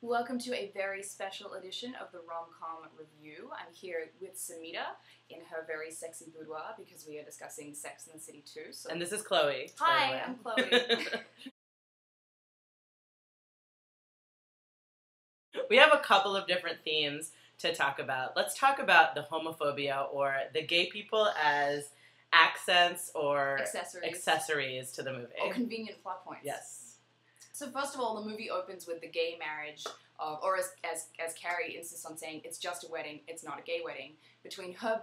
Welcome to a very special edition of the Rom Com review. I'm here with Samhita in her very sexy boudoir because we are discussing Sex in the City 2. So. And this is Chloe. Hi, I'm Chloe. We have a couple of different themes to talk about. Let's talk about the homophobia, or the gay people as accents or accessories to the movie. Or convenient plot points. Yes. So first of all, the movie opens with the gay marriage of, or as Carrie insists on saying, it's just a wedding, it's not a gay wedding, between her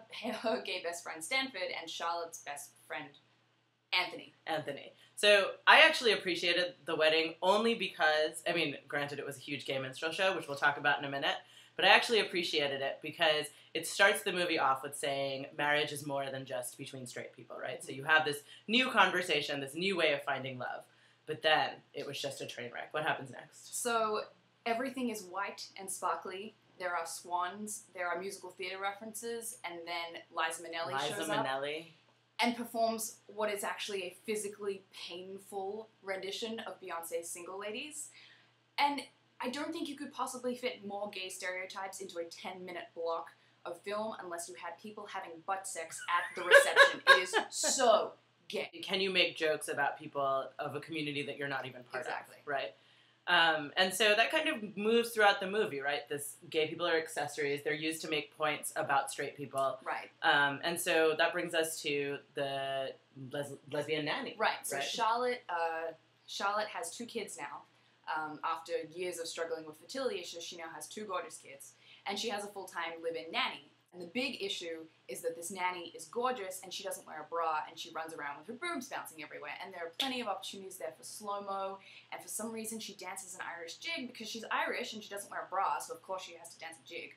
gay best friend Stanford and Charlotte's best friend Anthony. So I actually appreciated the wedding only because, I mean, granted it was a huge gay minstrel show, which we'll talk about in a minute, but I actually appreciated it because it starts the movie off with saying marriage is more than just between straight people, right? So you have this new conversation, this new way of finding love. But then it was just a train wreck. What happens next? So everything is white and sparkly. There are swans, there are musical theatre references, and then Liza Minnelli shows up and performs what is actually a physically painful rendition of Beyonce's Single Ladies. And I don't think you could possibly fit more gay stereotypes into a 10-minute block of film unless you had people having butt sex at the reception. It is so gay. Can you make jokes about people of a community that you're not even part of? Right? And so that kind of moves throughout the movie, right? This gay people are accessories. They're used to make points about straight people. Right. And so that brings us to the lesbian nanny. Right. So Charlotte has 2 kids now. After years of struggling with fertility issues, she now has 2 gorgeous kids. And she has a full-time live-in nanny. And the big issue is that this nanny is gorgeous and she doesn't wear a bra and she runs around with her boobs bouncing everywhere. And there are plenty of opportunities there for slow-mo. And for some reason she dances an Irish jig because she's Irish and she doesn't wear a bra, so of course she has to dance a jig.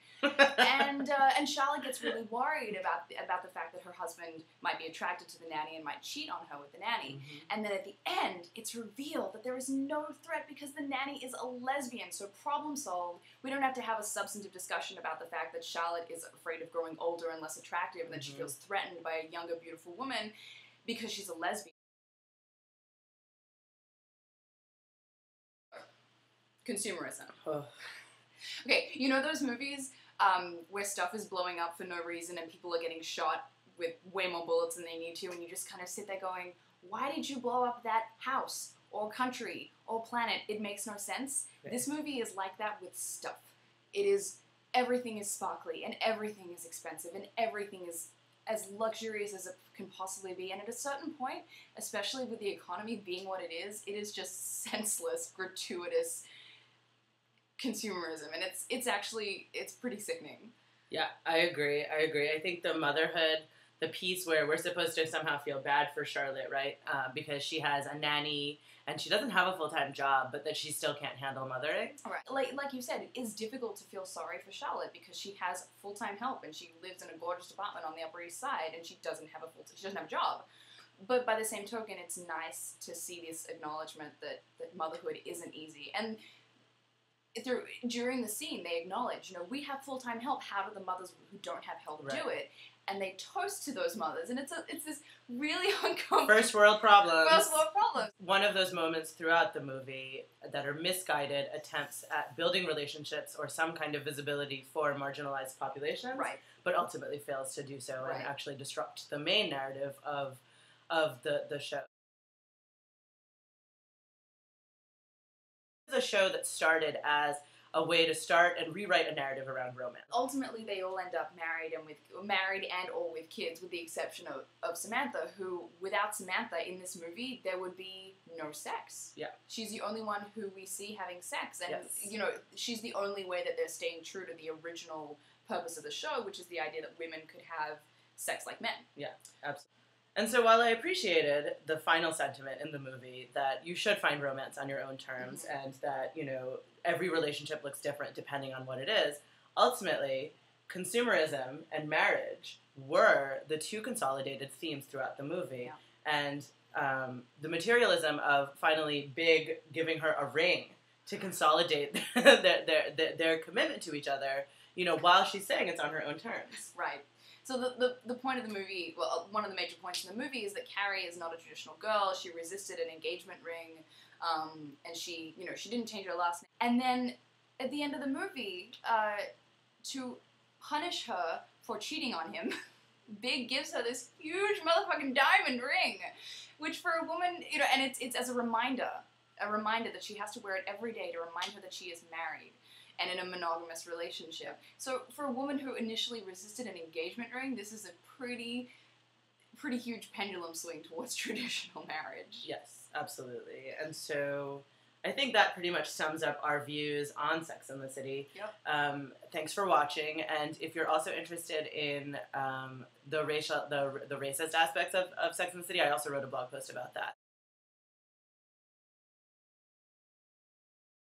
And Charlotte gets really worried about the fact that her husband might be attracted to the nanny and might cheat on her with the nanny. Mm-hmm. And then at the end, it's revealed that there is no threat because the nanny is a lesbian. So problem solved. We don't have to have a substantive discussion about the fact that Charlotte is afraid of growing older and less attractive, and then she feels threatened by a younger, beautiful woman because she's a lesbian. Consumerism. Okay, you know those movies where stuff is blowing up for no reason and people are getting shot with way more bullets than they need to, and you just kind of sit there going, why did you blow up that house or country or planet? It makes no sense. Right. This movie is like that with stuff. Everything is sparkly, and everything is expensive, and everything is as luxurious as it can possibly be. And at a certain point, especially with the economy being what it is just senseless, gratuitous consumerism. And it's pretty sickening. Yeah, I agree. I think the motherhood, the piece where we're supposed to somehow feel bad for Charlotte, right? Because she has a nanny and she doesn't have a full-time job, but that she still can't handle mothering. Right. Like you said, it is difficult to feel sorry for Charlotte because she has full-time help and she lives in a gorgeous apartment on the Upper East Side and she doesn't have a job. But by the same token, it's nice to see this acknowledgement that motherhood isn't easy. And during the scene, they acknowledge, we have full-time help. How do the mothers who don't have help do it? And they toast to those mothers, and it's this really uncomfortable... First world problems. First world problems. One of those moments throughout the movie that are misguided attempts at building relationships or some kind of visibility for marginalized populations, but ultimately fails to do so and actually disrupt the main narrative of the show. It's a show that started as a way to start and rewrite a narrative around romance. Ultimately, they all end up married and or with kids, with the exception of Samantha, who, without Samantha in this movie, there would be no sex. Yeah. She's the only one who we see having sex, and, she's the only way that they're staying true to the original purpose of the show, which is the idea that women could have sex like men. Yeah, absolutely. And so while I appreciated the final sentiment in the movie that you should find romance on your own terms and that, every relationship looks different depending on what it is, ultimately, consumerism and marriage were the 2 consolidated themes throughout the movie. Yeah. And the materialism of finally Big giving her a ring to consolidate their commitment to each other, while she's saying it's on her own terms. Right. So the point of the movie, well, one of the major points in the movie is that Carrie is not a traditional girl. She resisted an engagement ring, and she didn't change her last name. And then at the end of the movie, to punish her for cheating on him, Big gives her this huge motherfucking diamond ring, which for a woman, you know, and it's as a reminder that she has to wear it every day to remind her that she is married and in a monogamous relationship. So for a woman who initially resisted an engagement ring, this is a pretty huge pendulum swing towards traditional marriage. Yes, absolutely. And so I think that pretty much sums up our views on Sex and the City. Yep. Thanks for watching, and if you're also interested in the racist aspects of Sex and the City, I also wrote a blog post about that.